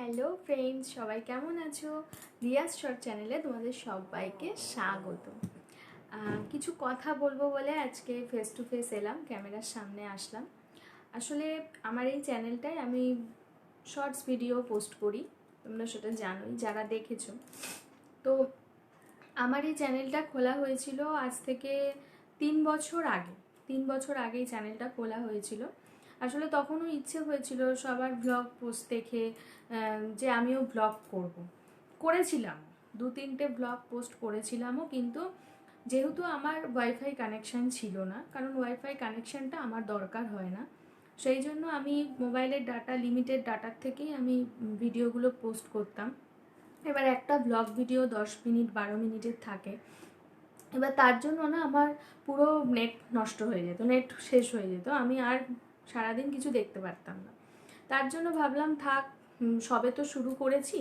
Hello friends, সবাই কেমন আছো? রিয়াজ শর্ট চ্যানেলে তোমাদের সবাইকে স্বাগত। কিছু কথা বলবো বলে আজকে ফেস টু ফেস এলাম, ক্যামেরার সামনে আসলাম। আসলে আমার এই চ্যানেলটায় আমি শর্টস ভিডিও পোস্ট করি, তোমরা সেটা জানোই যারা দেখেছো। তো আমার এই চ্যানেলটা খোলা হয়েছিল আজ থেকে 3 বছর আগে। 3 বছর আগে এই চ্যানেলটা খোলা হয়েছিল। আসলে তখনও ইচ্ছে হয়েছিল সবার ব্লগ পোস্ট দেখে যে আমিও ব্লগ করেছিলাম। 2-3টে ব্লগ পোস্ট করেছিলামও, কিন্তু যেহেতু আমার ওয়াইফাই কানেকশান ছিল না, কারণ ওয়াইফাই কানেকশানটা আমার দরকার হয় না, সেই জন্য আমি মোবাইলের ডাটা, লিমিটেড ডাটার থেকেই আমি ভিডিওগুলো পোস্ট করতাম। এবার একটা ব্লগ ভিডিও 10 মিনিট 12 মিনিটের থাকে। এবার তার জন্য না আমার পুরো নেট নষ্ট হয়ে যেত, নেট শেষ হয়ে যেত, আমি আর সারাদিন কিছু দেখতে পারতাম না। তার জন্য ভাবলাম থাক, সবে তো শুরু করেছি,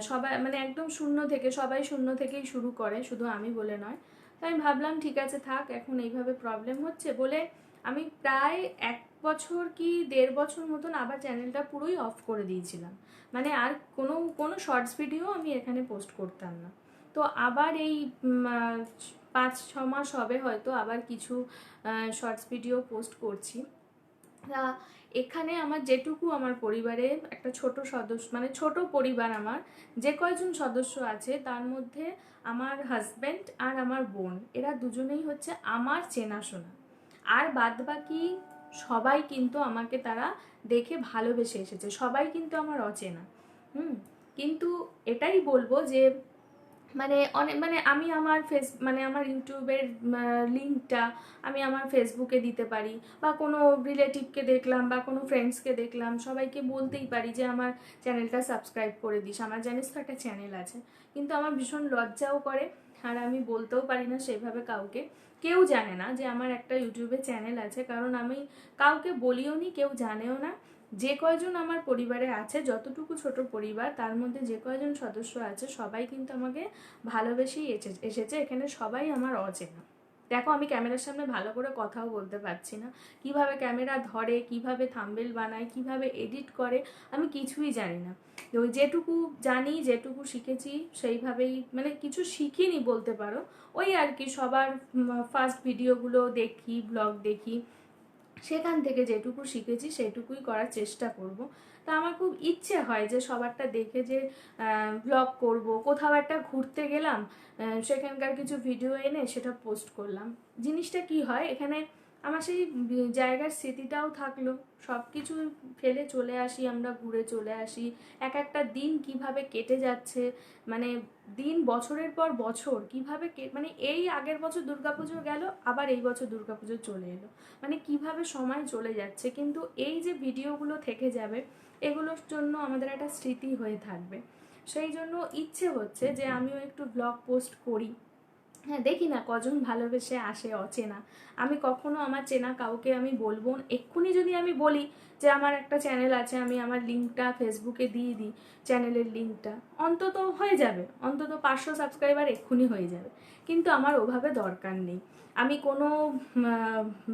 সবাই মানে একদম শূন্য থেকে, সবাই শূন্য থেকেই শুরু করে, শুধু আমি বলে নয়। তাই আমি ভাবলাম ঠিক আছে থাক, এখন এইভাবে প্রবলেম হচ্ছে বলে আমি প্রায় 1 বছর কি 1.5 বছর মতন আবার চ্যানেলটা পুরোই অফ করে দিয়েছিলাম। মানে আর কোনো শর্টস ভিডিও আমি এখানে পোস্ট করতাম না। তো আবার এই 5-6 মাস হবে হয়তো আবার কিছু শর্টস ভিডিও পোস্ট করছি। তা এখানে আমার যেটুকু আমার পরিবারে একটা ছোট সদস্য, মানে ছোট পরিবার, আমার যে কয়জন সদস্য আছে তার মধ্যে আমার হাজব্যান্ড আর আমার বোন, এরা দুজনেই হচ্ছে আমার চেনাশোনা। আর বাদ বাকি সবাই কিন্তু আমাকে তারা দেখে ভালোবেসে এসেছে, সবাই কিন্তু আমার অচেনা। কিন্তু এটাই বলবো যে মানে অনেক, মানে আমি আমার মানে আমার ইউটিউবের লিঙ্কটা আমি আমার ফেসবুকে দিতে পারি, বা কোনো রিলেটিভকে দেখলাম বা কোনো ফ্রেন্ডসকে দেখলাম, সবাইকে বলতেই পারি যে আমার চ্যানেলটা সাবস্ক্রাইব করে দিস, আমার জানিস তো একটা চ্যানেল আছে। কিন্তু আমার ভীষণ লজ্জাও করে, আর আমি বলতেও পারি না সেইভাবে কাউকে। কেউ জানে না যে আমার একটা ইউটিউবে চ্যানেল আছে, কারণ আমি কাউকে বলিও নি, কেউ জানেও না। যে কয়জন আমার পরিবারে আছে, যতটুকু ছোট পরিবার, তার মধ্যে যে কয়জন সদস্য আছে সবাই কিন্তু আমাকে ভালোবেসেই এসেছে, এখানে সবাই আমার অচেনা। দেখো আমি ক্যামেরার সামনে ভালো করে কথাও বলতে পারছি না, কিভাবে ক্যামেরা ধরে, কিভাবে থাম্বনেল বানায়, কিভাবে এডিট করে, আমি কিছুই জানি না। ওই যেটুকু জানি, যেটুকু শিখেছি সেইভাবেই, মানে কিছু শিখিনি বলতে পারো, ওই আর কি সবার ফার্স্ট ভিডিওগুলো দেখি, ব্লগ দেখি, সেখান থেকে যেটুকু শিখেছি সেটুকুই করার চেষ্টা করব। তা আমার খুব ইচ্ছে হয় যে সবারটা দেখে যে ব্লগ করব, কোথাও একটা ঘুরতে গেলাম, সেখানকার কিছু ভিডিও এনে সেটা পোস্ট করলাম। জিনিসটা কি হয়, এখানে আমার সেই জায়গার স্মৃতিটাও থাকলো, সব কিছু ফেলে চলে আসি, আমরা ঘুরে চলে আসি, এক একটা দিন কিভাবে কেটে যাচ্ছে, মানে দিন বছরের পর বছর কিভাবে মানে এই আগের বছর দুর্গাপুজো গেল, আবার এই বছর দুর্গাপুজো চলে এলো, মানে কিভাবে সময় চলে যাচ্ছে, কিন্তু এই যে ভিডিওগুলো থেকে যাবে এগুলোর জন্য আমাদের একটা স্মৃতি হয়ে থাকবে। সেই জন্য ইচ্ছে হচ্ছে যে আমিও একটু ব্লগ পোস্ট করি। হ্যাঁ, দেখি না কজন ভালোবেসে আসে অচেনা। আমি কখনো আমার চেনা কাউকে আমি বলবো, এক্ষুনি যদি আমি বলি যে আমার একটা চ্যানেল আছে, আমি আমার লিঙ্কটা ফেসবুকে দিয়ে দিই, চ্যানেলের লিঙ্কটা অন্তত হয়ে যাবে, অন্তত 500 সাবস্ক্রাইবার এক্ষুনি হয়ে যাবে, কিন্তু আমার ওভাবে দরকার নেই। আমি কোনো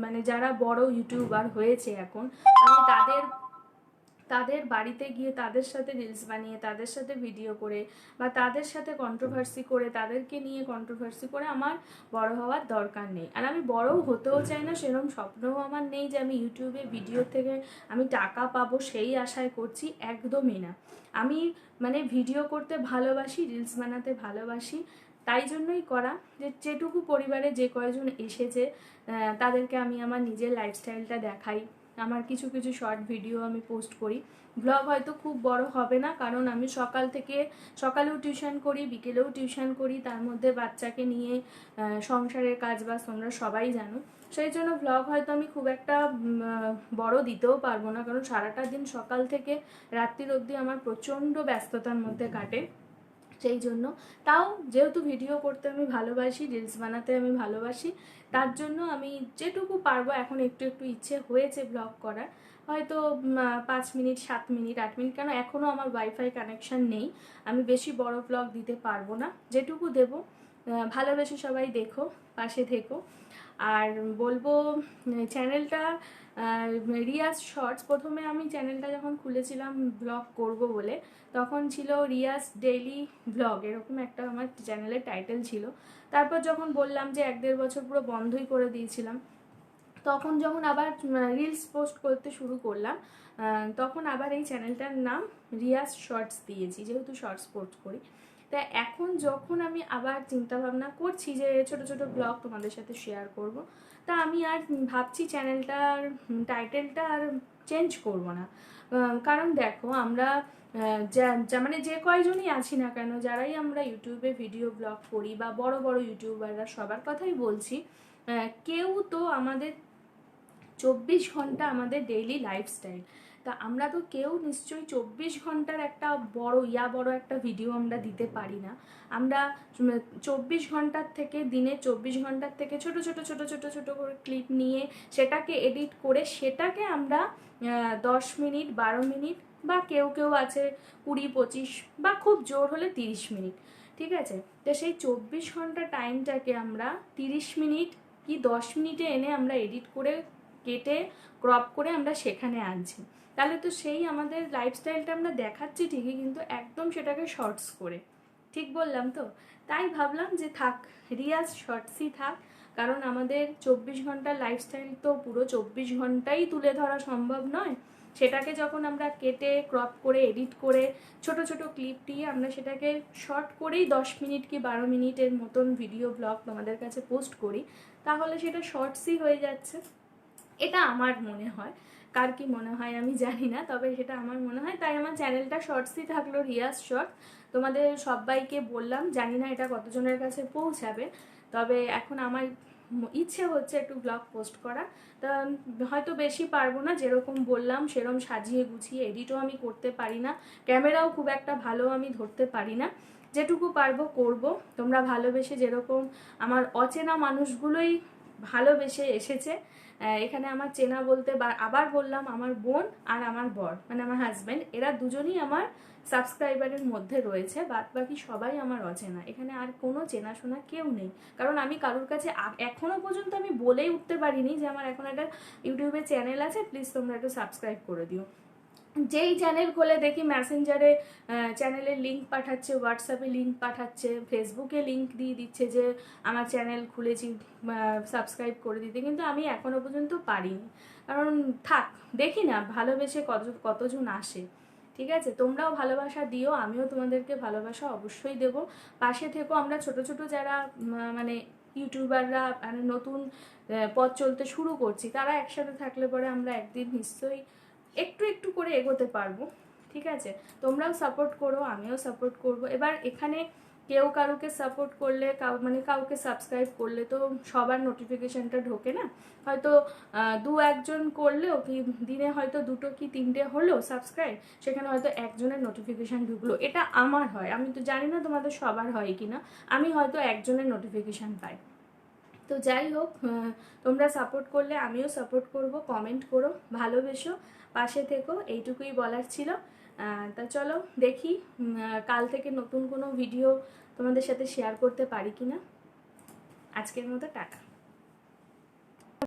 মানে যারা বড় ইউটিউবার হয়েছে এখন, আমি তাদের তাদের বাড়িতে গিয়ে তাদের সাথে রিলস বানিয়ে, তাদের সাথে ভিডিও করে, বা তাদের সাথে কন্ট্রোভার্সি করে, তাদেরকে নিয়ে কন্ট্রোভার্সি করে আমার বড় হওয়ার দরকার নেই। আর আমি বড়ও হতেও চাই না, সেরকম স্বপ্নও আমার নেই যে আমি ইউটিউবে ভিডিও থেকে আমি টাকা পাবো সেই আশায় করছি, একদমই না। আমি মানে ভিডিও করতে ভালোবাসি, রিলস বানাতে ভালোবাসি, তাই জন্যই করা যে যেটুকু পরিবারে যে কয়জন এসেছে তাদেরকে আমি আমার নিজের লাইফস্টাইলটা দেখাই, আমার কিছু কিছু শর্ট ভিডিও আমি পোস্ট করি। ব্লগ হয়তো খুব বড় হবে না, কারণ আমি সকালেও টিউশন করি, বিকেলেও টিউশন করি, তার মধ্যে বাচ্চাকে নিয়ে সংসারের কাজ বাজ তোমরা সবাই জানো। সেই জন্য ব্লগ হয়তো আমি খুব একটা বড় দিতেও পারবো না, কারণ সারাটা দিন সকাল থেকে রাত্রির অবধি আমার প্রচণ্ড ব্যস্ততার মধ্যে কাটে। সেই জন্য তাও যেহেতু ভিডিও করতে আমি ভালোবাসি, রিলস বানাতে আমি ভালোবাসি, তার জন্য আমি যেটুকু পারবো, এখন একটু একটু ইচ্ছে হয়েছে ব্লগ করার, হয়তো 5 মিনিট 7 মিনিট 8 মিনিট, কেন এখনও আমার ওয়াইফাই কানেকশান নেই, আমি বেশি বড় ব্লগ দিতে পারবো না, যেটুকু দেবো ভালোবেসে সবাই দেখো, পাশে থেকো। আর বলবো চ্যানেলটা রিয়াজ শর্টস, প্রথমে আমি চ্যানেলটা যখন খুলেছিলাম ব্লগ করব বলে, তখন ছিল রিয়াজ ডেইলি ব্লগ, এরকম একটা আমার চ্যানেলের টাইটেল ছিল। তারপর যখন বললাম যে 1-1.5 বছর পুরো বন্ধই করে দিয়েছিলাম, তখন যখন আবার রিলস পোস্ট করতে শুরু করলাম, তখন আবার এই চ্যানেলটার নাম রিয়াজ শর্টস দিয়েছি, যেহেতু শর্টস পোস্ট করি। তা এখন যখন আমি আবার চিন্তা ভাবনা করছি যে ছোট ছোট ব্লগ তোমাদের সাথে শেয়ার করব, তা আমি আর ভাবছি চ্যানেলটার টাইটেলটা আর চেঞ্জ করব না। কারণ দেখো আমরা মানে যে কয়জনই আছি না কেন, যারাই আমরা ইউটিউবে ভিডিও ব্লগ করি বা বড় বড় ইউটিউবাররা, সবার কথাই বলছি, কেউ তো আমাদের 24 ঘন্টা আমাদের ডেইলি লাইফস্টাইল, তা আমরা তো কেউ নিশ্চয়ই 24 ঘন্টার একটা বড় একটা ভিডিও আমরা দিতে পারি না। আমরা 24 ঘন্টার থেকে দিনে 24 ঘন্টার থেকে ছোট ছোট ছোট ছোট ছোট করে ক্লিপ নিয়ে সেটাকে এডিট করে সেটাকে আমরা 10 মিনিট 12 মিনিট বা কেউ কেউ আছে 20-25 বা খুব জোর হলে 30 মিনিট, ঠিক আছে? তো সেই 24 ঘন্টা টাইমটাকে আমরা 30 মিনিট কি 10 মিনিটে এনে আমরা এডিট করে কেটে ক্রপ করে আমরা সেখানে আনছি। তাহলে তো সেই আমাদের লাইফস্টাইলটা আমরা দেখাচ্ছি ঠিকই, কিন্তু একদম সেটাকে শর্টস করে। ঠিক বললাম তো? তাই ভাবলাম যে থাক, রিয়াজ শর্টসই থাক, কারণ আমাদের 24 ঘন্টার লাইফস্টাইল তো পুরো 24 ঘন্টাই তুলে ধরা সম্ভব নয়। সেটাকে যখন আমরা কেটে ক্রপ করে এডিট করে ছোট ছোট ক্লিপ দিয়ে আমরা সেটাকে শর্ট করেই 10 মিনিট কি 12 মিনিটের মতন ভিডিও ব্লগ তোমাদের কাছে পোস্ট করি, তাহলে সেটা শর্টসই হয়ে যাচ্ছে। এটা আমার মনে হয়, কার কি মনে হয় আমি জানি না, তবে সেটা আমার মনে হয়। তাই আমার চ্যানেলটা শর্টসই থাকলো, রিয়াজ শর্ট। তোমাদের সবাইকে বললাম, জানি না এটা কতজনের কাছে পৌঁছাবে, তবে এখন আমার ইচ্ছে হচ্ছে একটু ব্লগ পোস্ট করা। তা হয়তো বেশি পারবো না, যেরকম বললাম সেরকম সাজিয়ে গুছিয়ে এডিটও আমি করতে পারি না, ক্যামেরাও খুব একটা ভালো আমি ধরতে পারি না। যেটুকু পারবো করব। তোমরা ভালোবেসে, যেরকম আমার অচেনা মানুষগুলোই ভালোবেসে এসেছে এখানে, আমার চেনা বলতে আবার বললাম, আমার বোন আর আমার বর মানে আমার হাজব্যান্ড, এরা দুজনই আমার সাবস্ক্রাইবারের মধ্যে রয়েছে, বাদ বাকি সবাই আমার অচেনা। এখানে আর কোনো চেনাশোনা কেউ নেই, কারণ আমি কারোর কাছে এখনো পর্যন্ত আমি বলেই উঠতে পারিনি যে আমার এখন একটা ইউটিউবে চ্যানেল আছে, প্লিজ তোমরা একটু সাবস্ক্রাইব করে দিও। যেই চ্যানেল খোলে দেখি মেসেঞ্জারে চ্যানেলের লিঙ্ক পাঠাচ্ছে, হোয়াটসঅ্যাপে লিঙ্ক পাঠাচ্ছে, ফেসবুকে লিঙ্ক দিয়ে দিচ্ছে যে আমার চ্যানেল খুলেছি সাবস্ক্রাইব করে দিতে, কিন্তু আমি এখনো পর্যন্ত পারিনি। কারণ থাক, দেখি না ভালোবেসে কতজন আসে। ঠিক আছে, তোমরাও ভালোবাসা দিও, আমিও তোমাদেরকে ভালোবাসা অবশ্যই দেবো। পাশে থেকো। আমরা ছোট ছোট যারা মানে ইউটিউবাররা মানে নতুন পথ চলতে শুরু করছি, তারা একসাথে থাকলে পরে আমরা একদিন নিশ্চয়ই একটু একটু করে এগোতে পারবো। ঠিক আছে, তোমরাও সাপোর্ট করো, আমিও সাপোর্ট করব। এবার এখানে কেউ কারুকে সাপোর্ট করলে, মানে কাউকে সাবস্ক্রাইব করলে তো সবার নোটিফিকেশনটা ঢোকে না। হয়তো 2-1 জন করলেও কি দিনে হয়তো 2 কি 3টে হলো সাবস্ক্রাইব, সেখানে হয়তো একজনের নোটিফিকেশান ঢুকলো। এটা আমার হয়, আমি তো জানি না তোমাদের সবার হয় কি না, আমি হয়তো একজনের নোটিফিকেশান পাই। তো যাই হোক, তোমরা সাপোর্ট করলে আমিও সাপোর্ট করব, কমেন্ট করো, ভালোবেসো, পাশে থেকো, এইটুকুই বলার ছিল। তা চলো দেখি কাল থেকে নতুন কোনো ভিডিও তোমাদের সাথে শেয়ার করতে পারি কিনা। আজকের মতো টাটা।